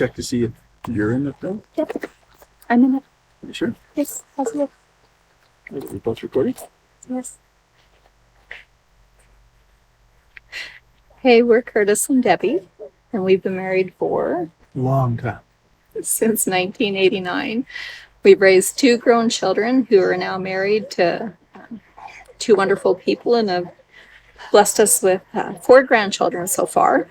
check to see if you're in it though? Yep. I'm in it. You sure? Yes, positive. Are we both recording? Yes. Hey, we're Curtis and Debbie, and we've been married for Long time. since 1989. We've raised 2 grown children who are now married to 2 wonderful people and have blessed us with 4 grandchildren so far.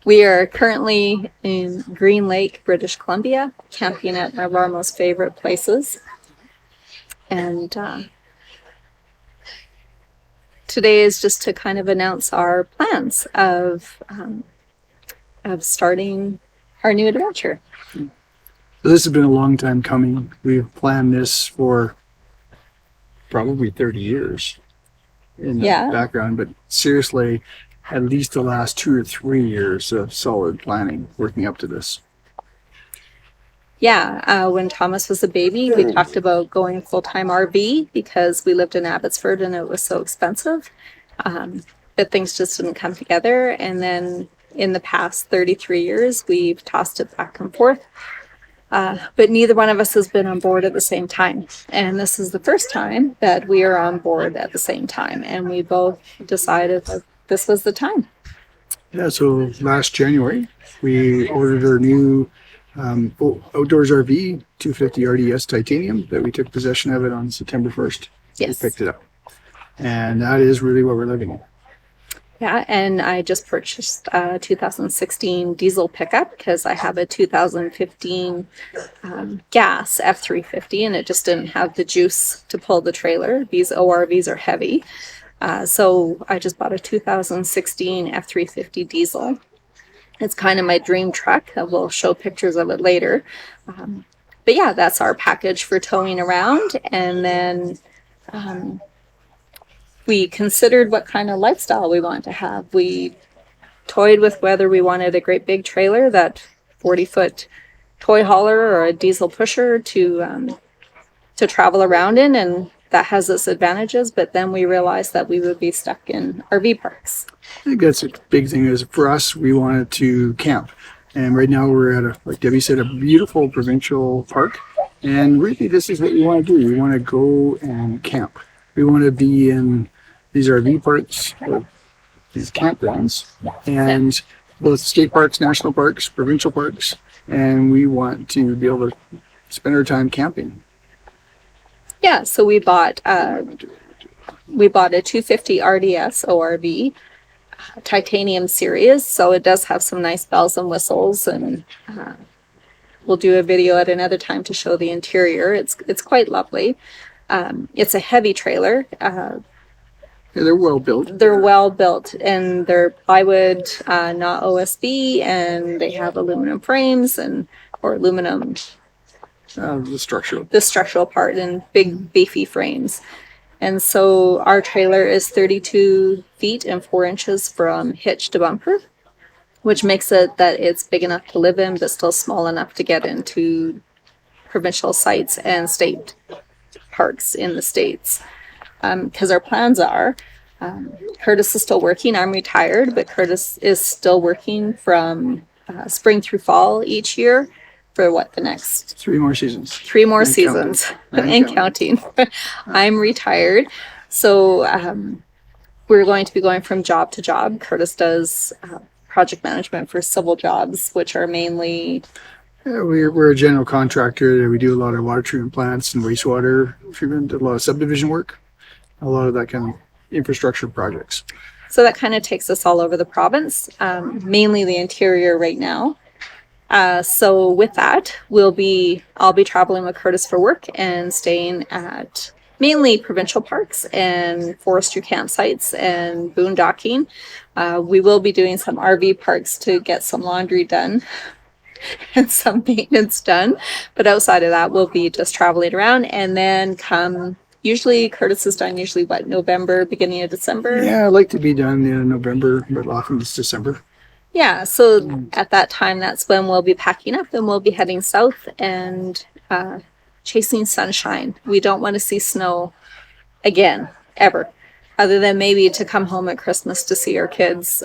We are currently in Green Lake, British Columbia, camping at one of our most favorite places. And today is just to kind of announce our plans of starting our new adventure. So this has been a long time coming. We've planned this for probably 30 years in the background, but seriously, at least the last 2 or 3 years of solid planning working up to this. Yeah, when Thomas was a baby, we talked about going full-time RV because we lived in Abbotsford and it was so expensive. But things just didn't come together. And then in the past 33 years, we've tossed it back and forth. But neither one of us has been on board at the same time. And this is the first time that we are on board at the same time. And we both decided that this was the time. Yeah, so last January, we ordered our new Outdoors RV 250 RDS Titanium that we took possession of it on September 1st. Yes. We picked it up. And that is really what we're living in. Yeah, and I just purchased a 2016 diesel pickup because I have a 2015 gas F350 and it just didn't have the juice to pull the trailer. These ORVs are heavy. So I just bought a 2016 F350 diesel. It's kind of my dream truck. We'll show pictures of it later. But yeah, that's our package for towing around. And then we considered what kind of lifestyle we want to have. We toyed with whether we wanted a great big trailer, that 40-foot toy hauler or a diesel pusher to travel around in, and that has its advantages, but then we realized that we would be stuck in RV parks. I think that's a big thing is for us, we wanted to camp. And right now we're at like Debbie said, a beautiful provincial park. And really this is what we want to do. We want to go and camp. We want to be in these RV parks, these campgrounds, and both state parks, national parks, provincial parks, and we want to be able to spend our time camping. Yeah, so we bought a 250 RDS ORV titanium series, so it does have some nice bells and whistles, and we'll do a video at another time to show the interior. It's quite lovely. It's a heavy trailer. Yeah, they're well built. They're well built, and they're plywood, not OSB, and they have aluminum frames or aluminum. The structural part and big beefy frames. And so our trailer is 32 feet and 4 inches from hitch to bumper, which makes it that it's big enough to live in, but still small enough to get into provincial sites and state parks in the States. Because our plans are, Curtis is still working. I'm retired, but Curtis is still working from spring through fall each year. For the next 3 more seasons? 3 more seasons and counting. I'm retired. So we're going to be going from job to job. Curtis does project management for civil jobs, which are mainly... Yeah, we're a general contractor. We do a lot of water treatment plants and wastewater treatment, a lot of subdivision work, a lot of that kind of infrastructure projects. So that kind of takes us all over the province, mainly the interior right now. So with that, I'll be traveling with Curtis for work and staying at mainly provincial parks and forestry campsites and boondocking. We will be doing some RV parks to get some laundry done and some maintenance done. But outside of that, we'll be just traveling around, and then usually Curtis is done November, beginning of December. Yeah, I like to be done in November, but often it's December. Yeah, so at that time, that's when we'll be packing up and we'll be heading south and chasing sunshine. We don't want to see snow again, ever, other than maybe to come home at Christmas to see our kids.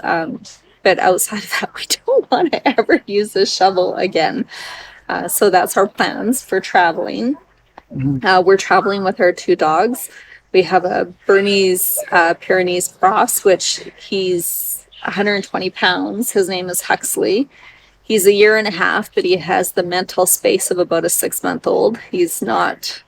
But outside of that, we don't want to ever use a shovel again. So that's our plans for traveling. We're traveling with our 2 dogs. We have a Bernese Pyrenees cross, which he's 120 pounds. His name is Huxley. He's a year and a half, but he has the mental space of about a 6-month-old. He's not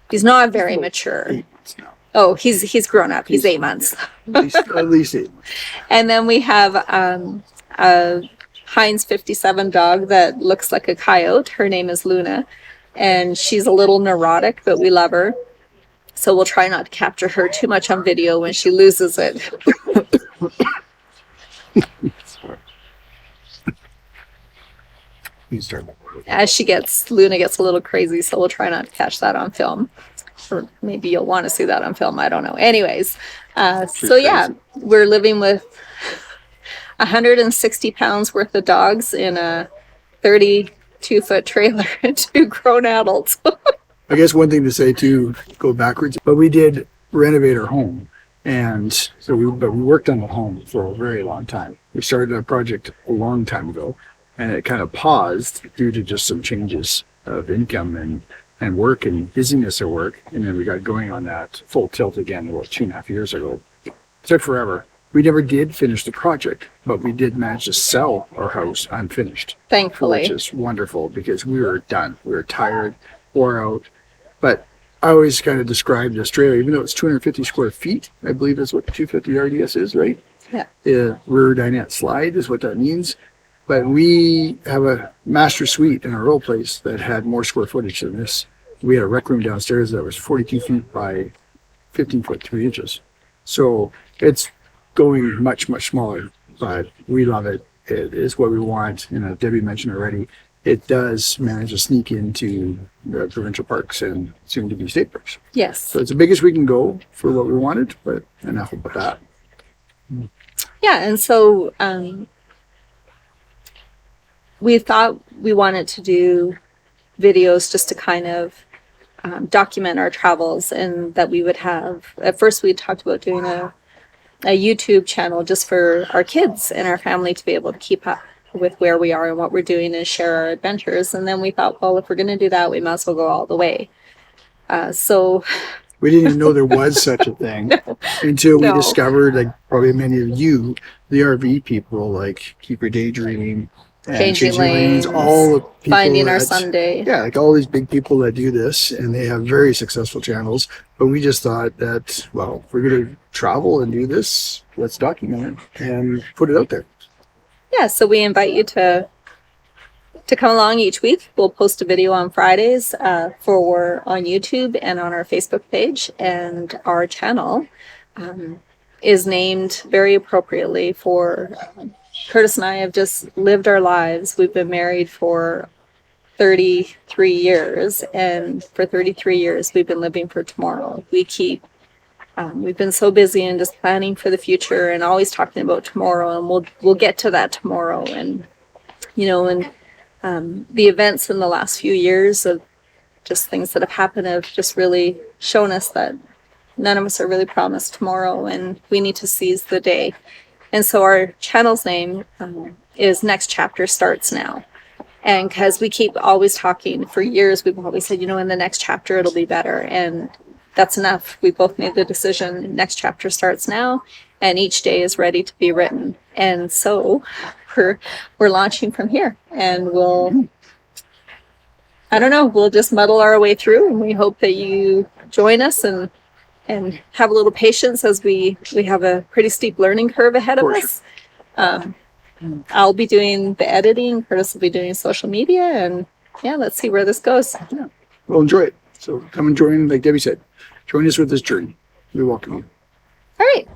very mature. 8 months now. Oh, he's grown up. He's 8 months. At least 8 months. And then we have a Heinz 57 dog that looks like a coyote. Her name is Luna, and she's a little neurotic, but we love her. So we'll try not to capture her too much on video when she loses it. You start. As Luna gets a little crazy, so we'll try not to catch that on film. Or maybe you'll want to see that on film. I don't know. Anyways, so yeah, we're living with 160 pounds worth of dogs in a 32-foot trailer and 2 grown adults. I guess one thing to say too, go backwards, but we did renovate our home. And so we worked on the home for a very long time. We started a project a long time ago, and it kind of paused due to just some changes of income and work and busyness at work. And then we got going on that full tilt again about 2.5 years ago. It took forever. We never did finish the project, but we did manage to sell our house unfinished. Thankfully. Which is wonderful because we were done. We were tired, wore out. But I always kind of described Australia, even though it's 250 square feet, I believe that's what 250 RDS is, right? Yeah. Rear dinette slide is what that means. But we have a master suite in our old place that had more square footage than this. We had a rec room downstairs that was 42 feet by 15 foot 3 inches. So it's going much, much smaller, but we love it. It is what we want. You know, Debbie mentioned already, it does manage to sneak into the provincial parks and soon to be state parks. Yes. So it's the biggest we can go for what we wanted, but enough about that. Yeah, and so we thought we wanted to do videos just to kind of document our travels, and that we would have, at first we talked about doing a YouTube channel just for our kids and our family to be able to keep up with where we are and what we're doing and share our adventures. And then we thought, well, if we're going to do that, we might as well go all the way. So we didn't even know there was such a thing until we discovered, like probably many of you, the RV people, like Keep Your Daydreaming, and Changing Lanes, all the people Finding Our Sunday. Yeah, like all these big people that do this, and they have very successful channels. But we just thought that, well, if we're going to travel and do this, let's document it and put it out there. Yeah, so we invite you to come along each week. We'll post a video on Fridays on YouTube and on our Facebook page. And our channel is named very appropriately for Curtis and I have just lived our lives. We've been married for 33 years, and for 33 years we've been living for tomorrow. We've been so busy and just planning for the future and always talking about tomorrow, and we'll get to that tomorrow. And the events in the last few years of just things that have happened have just really shown us that none of us are really promised tomorrow, and we need to seize the day. And so our channel's name is Next Chapter Starts Now. And because we keep always talking for years, we've always said, in the next chapter it'll be better. And that's enough. We both made the decision. Next chapter starts now, and each day is ready to be written. And so we're launching from here, and we'll just muddle our way through. And we hope that you join us and have a little patience as we have a pretty steep learning curve ahead of us. I'll be doing the editing. Curtis will be doing social media, and yeah, let's see where this goes. Yeah. Well, enjoy it. So come and join, like Debbie said, join us with this journey. We welcome you. All right.